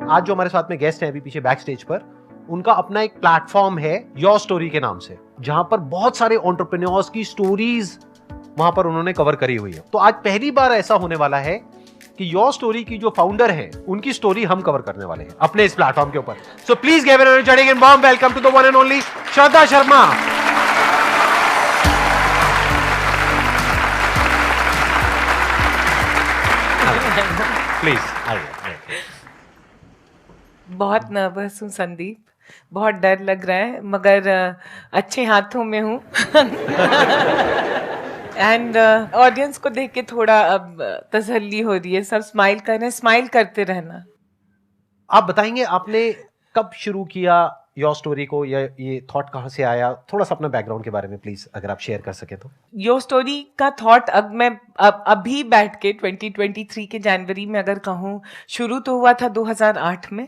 आज जो हमारे साथ में गेस्ट हैं अभी पीछे बैक स्टेज पर, उनका अपना एक प्लेटफॉर्म है योर स्टोरी के नाम से, जहां पर बहुत सारे एंटरप्रेन्योर्स की स्टोरीज वहां पर उन्होंने कवर करी हुई है। तो आज पहली बार ऐसा होने वाला है कि योर स्टोरी की जो फाउंडर है उनकी स्टोरी हम कवर करने वाले हैं अपने इस प्लेटफॉर्म के ऊपर। So please give an energetic and warm welcome to the one and only Shraddha Sharma. Please आइए। बहुत नर्वस हूँ संदीप, बहुत डर लग रहा है, मगर अच्छे हाथों में हूँ। एंड ऑडियंस को देख के थोड़ा अब तसल्ली हो रही है, सब स्माइल कर रहे हैं, स्माइल करते रहना। आप बताएंगे आपने कब शुरू किया योर स्टोरी को, या ये थॉट कहां से आया? थोड़ा सा अपना बैकग्राउंड के बारे में प्लीज अगर आप शेयर कर सके तो। योर स्टोरी का थॉट अब मैं अभी बैठ के 2023 के जनवरी में अगर कहूँ, शुरू तो हुआ था 2008 में,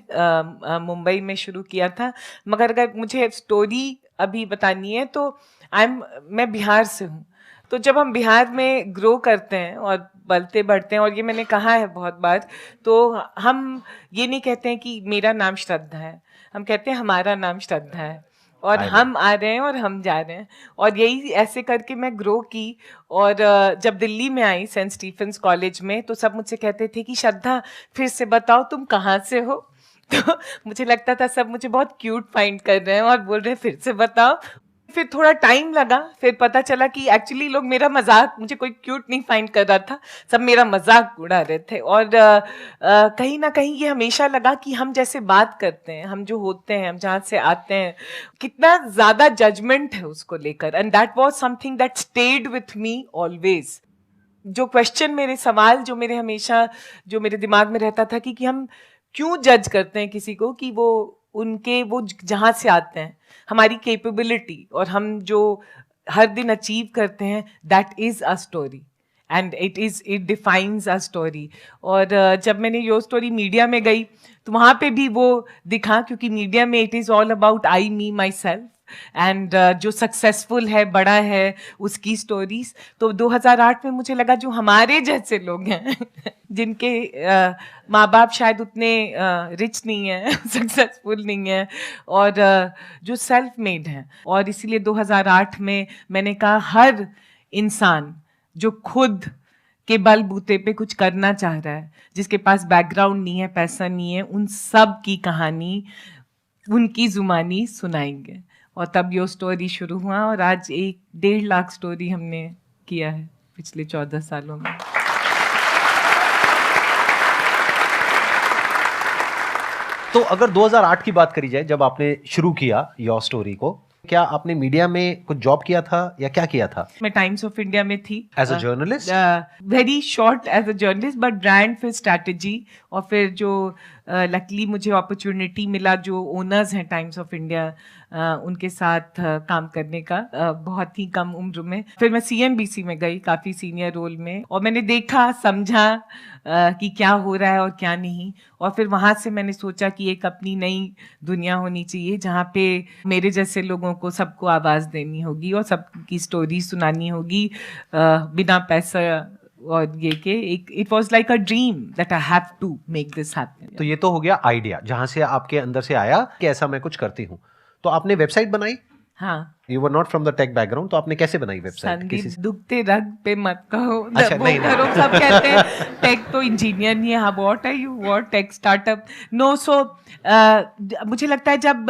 मुंबई में शुरू किया था। मगर अगर मुझे स्टोरी अभी बतानी है तो मैं बिहार से हूँ। तो जब हम बिहार में ग्रो करते हैं और बढ़ते बढ़ते हैं, और ये मैंने कहा है बहुत बार, तो हम ये नहीं कहते हैं कि मेरा नाम श्रद्धा है, हम कहते हैं हमारा नाम श्रद्धा है, और हम आ रहे हैं और हम जा रहे हैं। और यही ऐसे करके मैं ग्रो की। और जब दिल्ली में आई सेंट स्टीफेंस कॉलेज में, तो सब मुझसे कहते थे कि श्रद्धा फिर से बताओ तुम कहाँ से हो। तो मुझे लगता था सब मुझे बहुत क्यूट फाइंड कर रहे हैं और बोल रहे हैं फिर से बताओ। फिर थोड़ा टाइम लगा, फिर पता चला कि एक्चुअली लोग मेरा मजाक, मुझे कोई क्यूट नहीं फाइंड कर रहा था, सब मेरा मजाक उड़ा रहे थे। और कहीं ना कहीं ये हमेशा लगा कि हम जैसे बात करते हैं, हम जो होते हैं, हम जहाँ से आते हैं, कितना ज़्यादा जजमेंट है उसको लेकर। And that was something that stayed with me always. जो क्वेश्चन, मेरे सवाल जो मेरे हमेशा जो मेरे दिमाग में रहता था कि हम क्यों जज करते हैं किसी को, कि वो जहाँ से आते हैं, हमारी कैपेबिलिटी और हम जो हर दिन अचीव करते हैं, that is a story and it defines a story. और जब मैंने योर स्टोरी मीडिया में गई तो वहाँ पे भी वो दिखा, क्योंकि मीडिया में it is all about I, me, my self, and जो सक्सेसफुल है, बड़ा है, उसकी स्टोरीज। तो 2008 में मुझे लगा जो हमारे जैसे लोग हैं जिनके माँ बाप शायद उतने रिच नहीं है, सक्सेसफुल नहीं है, और जो सेल्फ मेड हैं, और इसीलिए 2008 में मैंने कहा हर इंसान जो खुद के बलबूते पे कुछ करना चाह रहा है, जिसके पास बैकग्राउंड नहीं है, पैसा नहीं है, उन सब की कहानी, उनकी जुबानी सुनाएंगे। और तब यो स्टोरी शुरू हुआ, और आज 1.5 लाख स्टोरी हमने किया है पिछले 14 सालों में। तो अगर 2008 की बात करी जाए, जब आपने शुरू किया योर स्टोरी को, क्या आपने मीडिया में कुछ जॉब किया था या क्या किया था? मैं टाइम्स ऑफ इंडिया में थी as a journalist, very short as a journalist, but brand, फिर स्ट्रैटेजी, और फिर जो लकीली मुझे अपॉर्चुनिटी मिला जो ओनर्स हैं टाइम्स ऑफ इंडिया, उनके साथ काम करने का, बहुत ही कम उम्र में। फिर मैं CNBC में गई काफ़ी सीनियर रोल में, और मैंने देखा, समझा कि क्या हो रहा है और क्या नहीं। और फिर वहाँ से मैंने सोचा कि एक अपनी नई दुनिया होनी चाहिए जहाँ पे मेरे जैसे लोगों को सबको आवाज़ देनी होगी और सबकी स्टोरी सुनानी होगी बिना पैसा और ये के। It was like a dream that I have to make this happen. तो ये तो हो गया आइडिया जहां से आपके अंदर से आया कि ऐसा मैं कुछ करती हूँ। तो आपने वेबसाइट बनाई? हाँ। You were not from the tech background, तो आपने कैसे बनाई वेबसाइट? संदीप, दुखते रग पे मत कहो। अच्छा, नहीं, करो, सब कहते हैं टेक तो इंजीनियर नहीं है। हाँ, what are you, what tech startup? No. So मुझे लगता है जब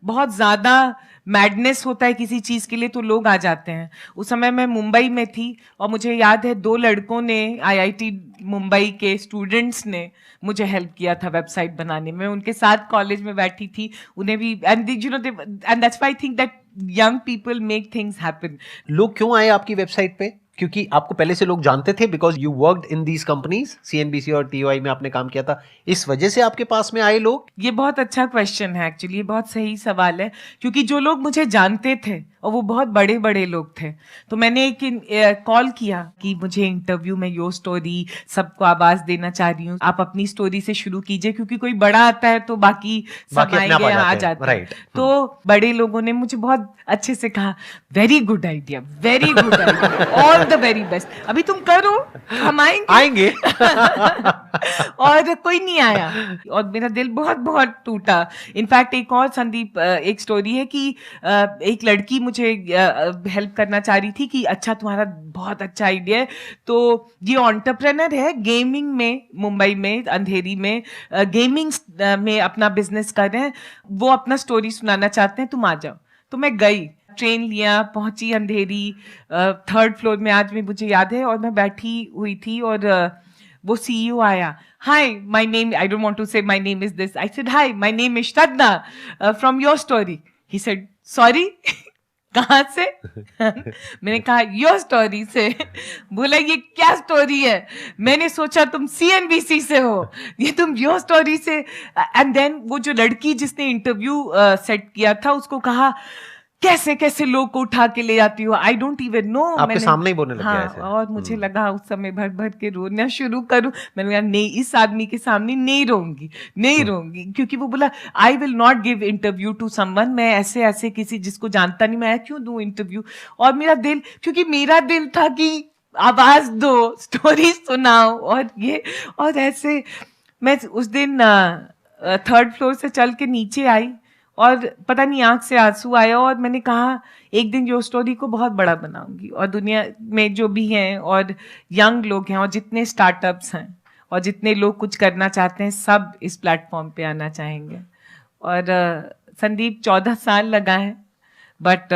बहुत ज्यादा मैडनेस होता है किसी चीज के लिए तो लोग आ जाते हैं। उस समय मैं मुंबई में थी, और मुझे याद है 2 लड़कों ने, IIT मुंबई के स्टूडेंट्स ने मुझे हेल्प किया था वेबसाइट बनाने में। उनके साथ कॉलेज में बैठी थी, उन्हें भी, and that's why I think that young people make things happen. लोग क्यों आए आपकी वेबसाइट पे? क्योंकि आपको पहले से लोग जानते थे, because you worked in these companies, CNBC और TOI में आपने काम किया था, इस वजह से आपके पास में आए लोग? ये बहुत अच्छा क्वेश्चन है, एक्चुअली ये बहुत सही सवाल है, क्योंकि जो लोग मुझे जानते थे और वो बहुत बड़े बड़े लोग थे। तो मैंने एक कॉल किया कि मुझे इंटरव्यू में योर स्टोरी सबको आवाज देना चाह रही हूँ, आप अपनी स्टोरी से शुरू कीजिए, क्योंकि कोई बड़ा आता है तो बाकी सब अपने आप आएंगे, आ जाते हैं, जाते हैं। right. तो बड़े लोगों ने मुझे बहुत अच्छे से कहा, very good idea, very good idea, all the very best, अभी तुम करो, हम आएंगे। और कोई नहीं आया और मेरा दिल बहुत बहुत टूटा। इनफैक्ट एक और संदीप एक स्टोरी है कि एक लड़की मुझे हेल्प करना चाह रही थी कि अच्छा तुम्हारा बहुत अच्छा आइडिया है, तो ये एंटरप्रेन्योर है गेमिंग में, मुंबई में अंधेरी में गेमिंग में अपना बिजनेस कर रहे हैं, वो अपना स्टोरी सुनाना चाहते हैं, तुम आ जाओ। तो मैं गई, ट्रेन लिया, पहुंची अंधेरी, 3rd फ्लोर में आज भी मुझे याद है, और मैं बैठी हुई थी और वो सीईओ आया, hi my name, I don't want to say my name is this, I said hi my name is Shraddha from YourStory. He said sorry कहाँ से? मैंने कहा योर स्टोरी से। बोला ये क्या स्टोरी है? मैंने सोचा तुम CNBC से हो, ये तुम योर स्टोरी से। एंड देन वो जो लड़की जिसने इंटरव्यू सेट किया था उसको कहा, कैसे कैसे लोग को उठा के ले जाती हो, आई डोंट इवन नो। आपके सामने ही बोलने लग गया ऐसे। और मुझे लगा उस समय भर भर के रोना शुरू करूं। मैंने कहा नहीं, इस आदमी के सामने नहीं रोऊंगी, क्योंकि वो बोला I will not give interview to someone, मैं ऐसे ऐसे किसी जिसको जानता नहीं मैं क्यों दूं इंटरव्यू। और मेरा दिल, क्योंकि मेरा दिल था कि आवाज दो, स्टोरी सुनाओ, और ये और ऐसे। मैं उस दिन 3rd फ्लोर से चल के नीचे आई और पता नहीं आंख से आंसू आया, और मैंने कहा एक दिन योर स्टोरी को बहुत बड़ा बनाऊंगी, और दुनिया में जो भी हैं और यंग लोग हैं और जितने स्टार्टअप्स हैं और जितने लोग कुछ करना चाहते हैं, सब इस प्लेटफॉर्म पे आना चाहेंगे। और संदीप 14 साल लगा है, बट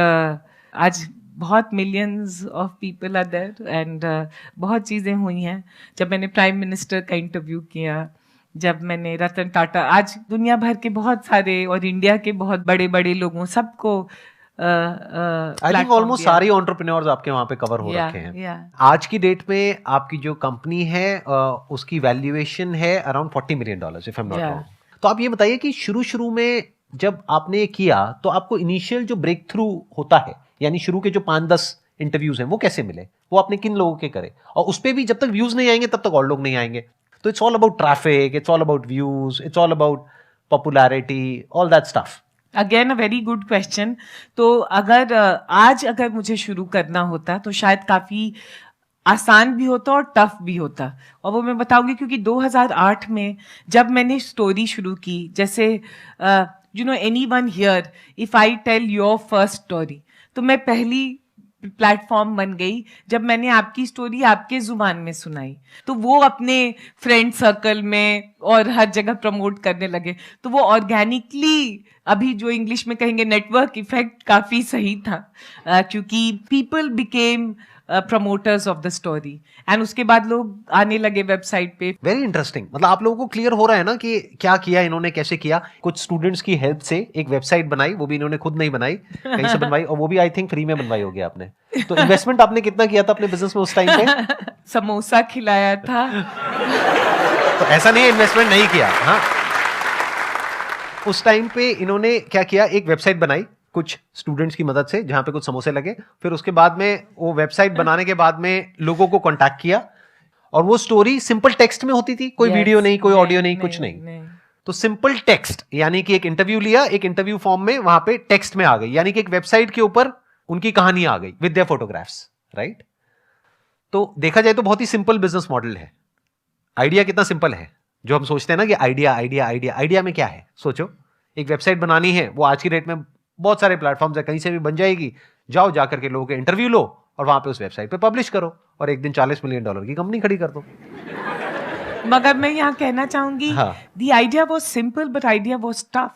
आज बहुत millions of people are there, and बहुत चीज़ें हुई हैं। जब मैंने प्राइम मिनिस्टर का इंटरव्यू किया, जब मैंने रतन टाटा, आज दुनिया भर के बहुत सारे और इंडिया के बहुत बड़े बड़े लोगों सबको आई थिंक ऑलमोस्ट सारे एंटरप्रेन्योर्स आपके वहां पे कवर हो रखे हैं। आज की डेट में आपकी जो कंपनी है उसकी वैल्यूएशन है around $40 million if I am not wrong. तो आप ये बताइए कि शुरू में जब आपने ये किया तो आपको इनिशियल जो ब्रेक थ्रू होता है, यानी शुरू के जो 5-10 इंटरव्यूज हैं, वो कैसे मिले? वो आपने किन लोगों के करे? और उस पर भी जब तक व्यूज नहीं आएंगे तब तक और लोग नहीं आएंगे। तो it's all about traffic, it's all about views, it's all about popularity, all that stuff. Again a very good question. तो अगर अगर मुझे शुरू करना होता तो शायद काफी आसान भी होता और टफ भी होता, और वो मैं बताऊंगी क्योंकि 2008 में जब मैंने स्टोरी शुरू की, जैसे you know anyone here if I tell your first story, तो मैं पहली प्लेटफॉर्म बन गई जब मैंने आपकी स्टोरी आपके जुबान में सुनाई, तो वो अपने फ्रेंड सर्कल में और हर जगह प्रमोट करने लगे। तो वो ऑर्गेनिकली, अभी जो इंग्लिश में कहेंगे नेटवर्क इफेक्ट, काफी सही था, क्योंकि people became promoters of the story, and उसके बाद लोग आने लगे वेबसाइट पे। Very interesting. मतलब आप लोगों को क्लियर हो रहा है ना कि क्या किया इन्होंने, कैसे किया। कुछ स्टूडेंट्स की हेल्प से एक वेबसाइट बनाई, वो भी इन्होंने खुद नहीं बनाई, कहीं से बनवाई, और वो भी आई थिंक फ्री में बनवाई होगी आपने। तो इन्वेस्टमेंट आपने कितना किया था अपने बिजनेस में उस टाइम पे? समोसा खिलाया था। तो ऐसा नहीं है इन्वेस्टमेंट नहीं किया। हाँ, उस टाइम पे इन्होंने क्या किया, एक वेबसाइट बनाई कुछ स्टूडेंट्स की मदद से, जहां पे कुछ समोसे लगे। फिर उसके बाद में वो वेबसाइट बनाने के बाद में लोगों को कांटेक्ट किया, और वो स्टोरी सिंपल टेक्स्ट में होती थी, कोई वीडियो नहीं, कोई ऑडियो नहीं, कुछ नहीं। तो सिंपल टेक्स्ट, यानी कि एक इंटरव्यू लिया, एक इंटरव्यू फॉर्म में वहां पे टेक्स्ट में आ गई, यानी कि एक वेबसाइट के ऊपर उनकी कहानी आ गई विद देयर फोटोग्राफ्स, राइट। तो देखा जाए तो बहुत ही सिंपल बिजनेस मॉडल है। आइडिया कितना सिंपल है, जो हम सोचते हैं ना कि आइडिया में क्या है। सोचो, एक वेबसाइट बनानी है, वो आज की डेट में बहुत सारे प्लेटफॉर्म्स है, कहीं से भी बन जाएगी। जाओ, जाकर के लोगों के इंटरव्यू लो और वहां पे उस वेबसाइट पे पब्लिश करो, और एक दिन $40 मिलियन की कंपनी खड़ी कर दो। मगर मैं यहाँ कहना चाहूंगी, the idea was simple but idea was tough,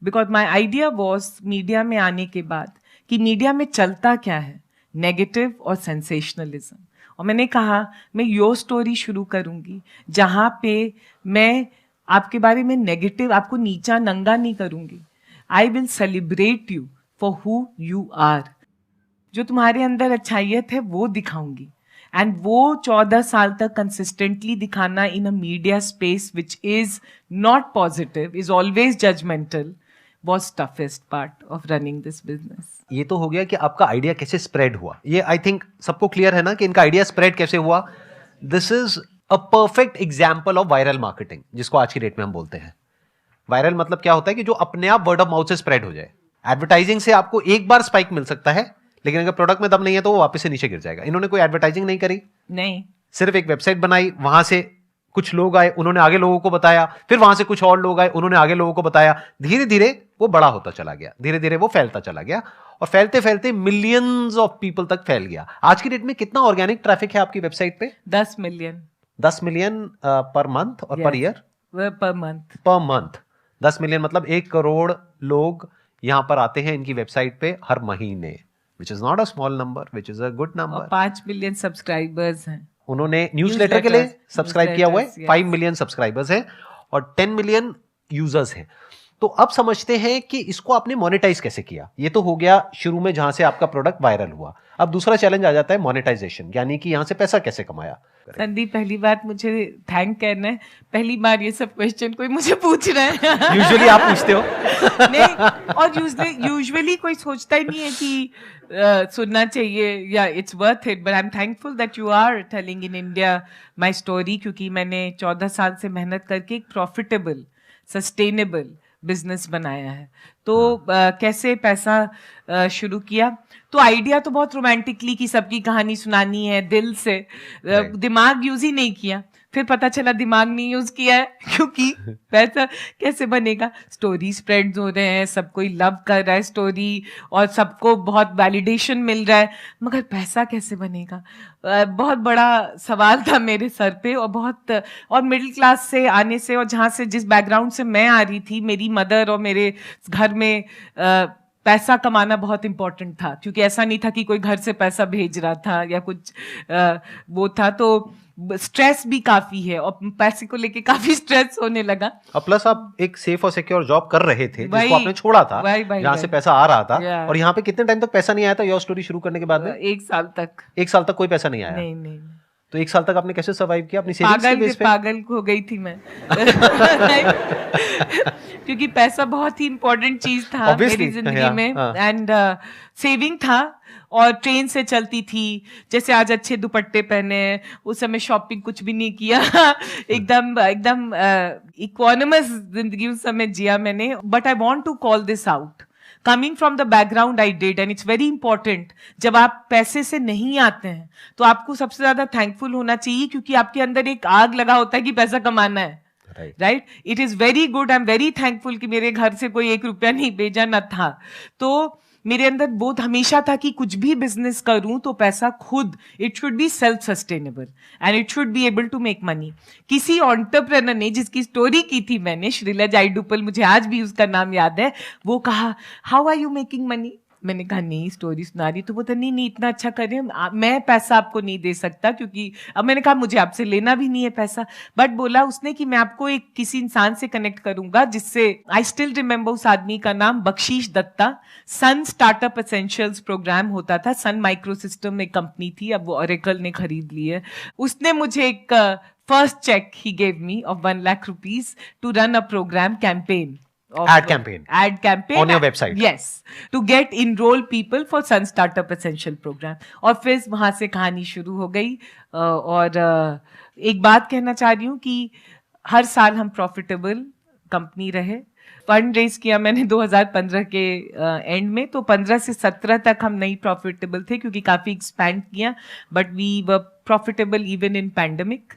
because my idea was media में आने के बाद कि मीडिया में चलता क्या है, नेगेटिव और सेंसेशनलिज्म। और मैंने कहा मैं योर स्टोरी शुरू करूंगी जहां पे मैं आपके बारे में नेगेटिव, आपको नीचा नंगा नहीं करूंगी। I will celebrate you for who you are. जो तुम्हारे अंदर अच्छाइयत है वो दिखाऊंगी, एंड वो 14 साल तक कंसिस्टेंटली दिखाना in a media space which is not positive, is always judgmental, was toughest part of running this business. ये तो हो गया कि आपका आइडिया कैसे स्प्रेड हुआ, ये आई थिंक सबको क्लियर है ना कि इनका आइडिया स्प्रेड कैसे हुआ. This is a perfect example of viral marketing, जिसको आज की डेट में हम बोलते हैं. वायरल मतलब क्या होता है कि जो अपने आप वर्ड ऑफ माउथ से स्प्रेड हो जाए. एडवर्टाइजिंग से आपको एक बार स्पाइक मिल सकता है, लेकिन अगर प्रोडक्ट में दम नहीं है तो वो वापस से नीचे गिर जाएगा. इन्होंने कोई एडवर्टाइजिंग नहीं करी, नहीं, सिर्फ एक वेबसाइट बनाई, वहां से कुछ लोग आए, उन्होंने आगे लोगों को बताया, फिर वहां से कुछ और लोग आए, उन्होंने आगे लोगों को बताया. धीरे धीरे वो बड़ा होता चला गया, धीरे धीरे वो फैलता चला गया, और फैलते फैलते मिलियंस ऑफ पीपल तक फैल गया. आज की डेट में कितना ऑर्गेनिक ट्रैफिक है आपकी वेबसाइट पे? 10 मिलियन. 10 मिलियन पर मंथ और per year? Per month. Per month 10 million मतलब 1 करोड़ लोग यहां पर आते हैं इनकी वेबसाइट पे हर महीने, विच is not a small number, which is a good number. 5 million subscribers हैं. उन्होंने न्यूज़लेटर के लिए सब्सक्राइब किया हुआ है. Newsletters, 5 मिलियन सब्सक्राइबर्स हैं और 10 मिलियन यूजर्स हैं. तो अब समझते हैं कि इसको आपने मोनेटाइज कैसे किया. ये तो हो गया शुरू में जहां से आपका प्रोडक्ट वायरल हुआ. अब दूसरा चैलेंज आ जाता है मोनेटाइजेशन, यानी कि यहां से पैसा कैसे कमाया. संदीप, पहली बात मुझे थैंक करना है, पहली बार ये सब क्वेश्चन कोई मुझे पूछ रहा है. यूजुअली आप पूछते हो. नहीं, और यूजुअली कोई सोचता ही नहीं है कि सुनना चाहिए या it's worth it. But I am thankful that you are telling in India my story, क्योंकि मैंने 14 साल से मेहनत करके एक प्रॉफिटेबल सस्टेनेबल बिजनेस बनाया है. तो कैसे पैसा शुरू किया, तो आइडिया तो बहुत रोमांटिकली कि सबकी कहानी सुनानी है दिल से, दिमाग यूज ही नहीं किया. फिर पता चला दिमाग नहीं यूज किया है, क्योंकि पैसा कैसे बनेगा. स्टोरी स्प्रेड हो रहे हैं, सब कोई लव कर रहा है स्टोरी, और सबको बहुत वैलिडेशन मिल रहा है, मगर पैसा कैसे बनेगा. बहुत बड़ा सवाल था मेरे सर पे. और मिडिल क्लास से आने से, और जहाँ से जिस बैकग्राउंड से मैं आ रही थी, मेरी मदर और मेरे घर में पैसा कमाना बहुत इंपॉर्टेंट था, क्योंकि ऐसा नहीं था कि कोई घर से पैसा भेज रहा था या कुछ वो था. तो स्ट्रेस भी काफी है, और पैसे को लेके काफी स्ट्रेस होने लगा. और प्लस आप एक सेफ और सिक्योर जॉब कर रहे थे, जिसको आपने छोड़ा था, जहाँ से पैसा आ रहा था. और यहाँ पे कितने टाइम तक पैसा नहीं आया था योर स्टोरी शुरू करने के बाद में? 1 साल तक. 1 साल तक कोई पैसा नहीं आया? नहीं. तो 1 साल तक आपने कैसे सर्वाइव किया अपनी सेविंग्स के बेस पे? पागल हो गई थी मैं. क्योंकि पैसा बहुत ही इंपॉर्टेंट चीज था मेरी जिंदगी में. एंड सेविंग था, और ट्रेन से चलती थी. जैसे आज अच्छे दुपट्टे पहने, उस समय शॉपिंग कुछ भी नहीं किया. एकदम इकोनॉमस जिंदगी उस समय जिया मैंने. But I want to call this out. Coming from the background I did, and it's very important. जब आप पैसे से नहीं आते हैं तो आपको सबसे ज्यादा थैंकफुल होना चाहिए, क्योंकि आपके अंदर एक आग लगा होता है कि पैसा कमाना है. Right. It is very good. I am very thankful कि मेरे घर से कोई 1 रुपया नहीं भेजा न था. तो मेरे अंदर बहुत हमेशा था कि कुछ भी बिजनेस करूं तो पैसा खुद, it should be self sustainable and it should be able to make money. किसी एंटरप्रेन्योर ने, जिसकी स्टोरी की थी मैंने, श्रीलज आइडुपल, मुझे आज भी उसका नाम याद है, वो कहा how are you making money. मैंने कहा नहीं, स्टोरी सुना रही. तो वो तो नहीं इतना अच्छा कर रहे हैं, मैं पैसा आपको नहीं दे सकता, क्योंकि अब मैंने कहा मुझे आपसे लेना भी नहीं है पैसा. बट बोला उसने कि मैं आपको एक किसी इंसान से कनेक्ट करूंगा, जिससे, आई स्टिल रिमेम्बर उस आदमी का नाम, बख्शीश दत्ता. सन स्टार्टअप एसेंशियल्स प्रोग्राम होता था. सन माइक्रो सिस्टम एक कंपनी थी, अब वो ओरेकल ने खरीद ली है. उसने मुझे एक फर्स्ट चेक ही gave me of 1 lakh rupees to run a programme campaign. Ad campaign on your website. Yes, to get enroll people for Sun Startup Essential Program. और फिर वहां से कहानी शुरू हो गई. और एक बात कहना चाह रही हूँ कि हर साल हम प्रॉफिटेबल कंपनी रहे. फंड रेज किया मैंने 2015 के एंड में, तो 15 से 17 तक हम नहीं प्रॉफिटेबल थे, क्योंकि काफी एक्सपैंड किया. But we were profitable even in pandemic.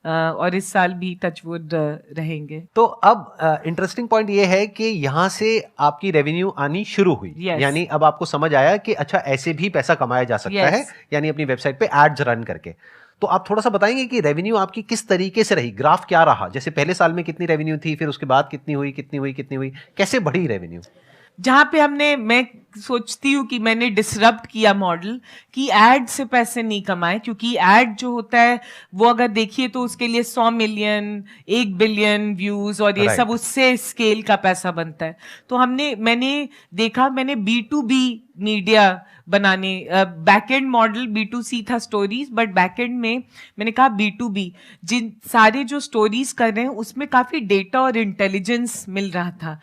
और इस साल भी टचवुड रहेंगे. तो अब इंटरेस्टिंग पॉइंट ये है कि यहाँ से आपकी रेवेन्यू आनी शुरू हुई. यानी अब आपको समझ आया कि अच्छा ऐसे भी पैसा कमाया जा सकता है, यानी अपनी वेबसाइट पे एड्स रन करके. तो आप थोड़ा सा बताएंगे कि रेवेन्यू आपकी किस तरीके से रही, ग्राफ क्या रहा, जैसे पहले साल में कितनी रेवेन्यू थी, फिर उसके बाद कितनी हुई, कैसे बढ़ी रेवेन्यू? जहां पे मैं सोचती हूँ कि मैंने डिसरप्ट किया मॉडल, कि एड से पैसे नहीं कमाए, क्योंकि एड जो होता है वो अगर देखिए तो उसके लिए 100 मिलियन 1 बिलियन व्यूज और ये सब, उससे स्केल का पैसा बनता है. तो मैंने देखा, मैंने B2B मीडिया बनाने, बैकएंड मॉडल B2C था स्टोरीज, बट बैकएंड में मैंने कहा B2B, जिन सारे जो स्टोरीज कर रहे हैं उसमें काफी डेटा और इंटेलिजेंस मिल रहा था.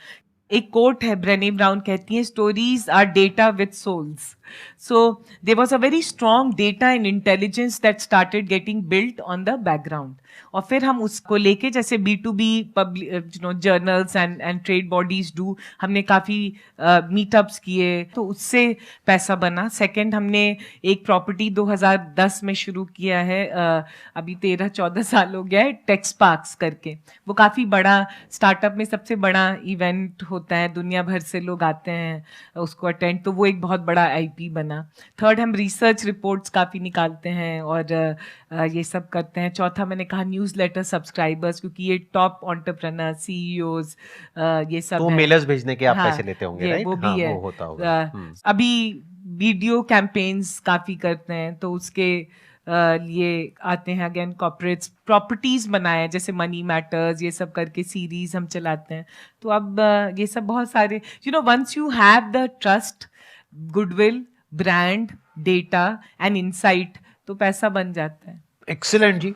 एक कोट है, ब्रेने ब्राउन कहती हैं, stories are data with souls. So there was a very strong data and intelligence that started getting built on the background. और फिर हम उसको लेके, जैसे B2B journals and trade bodies do, हमने काफ़ी मीटअप्स किए, तो उससे पैसा बना. सेकंड, हमने एक प्रॉपर्टी 2010 में शुरू किया है, अभी 13-14 साल हो गया है, टेक्स पार्क्स करके. वो काफ़ी बड़ा, स्टार्टअप में सबसे बड़ा इवेंट होता है, दुनिया भर से लोग आते हैं उसको अटेंड, तो वो एक बहुत बड़ा IP बना. थर्ड, हम रिसर्च रिपोर्ट्स काफ़ी निकालते हैं और ये सब करते हैं. चौथा, मैंने कहा न्यूज़लेटर सब्सक्राइबर्स, क्योंकि ये टॉप एंटरप्रेन्योर, CEOs, ये सब तो हैं. मेलर्स भेजने के आप हाँ, पैसे लेते होंगे, ये राइट? वो भी हाँ, है. वो होता होगा. अभी वीडियो कैंपेन्स काफ़ी करते हैं, तो उसके लिए आते हैं अगेन कॉर्पोरेट्स. प्रॉपर्टीज बनाए, जैसे मनी मैटर्स, ये सब करके सीरीज हम चलाते हैं. तो अब ये सब बहुत सारे, once you have the trust, goodwill, brand, data and insight, तो पैसा बन जाता है. एक्सीलेंट जी.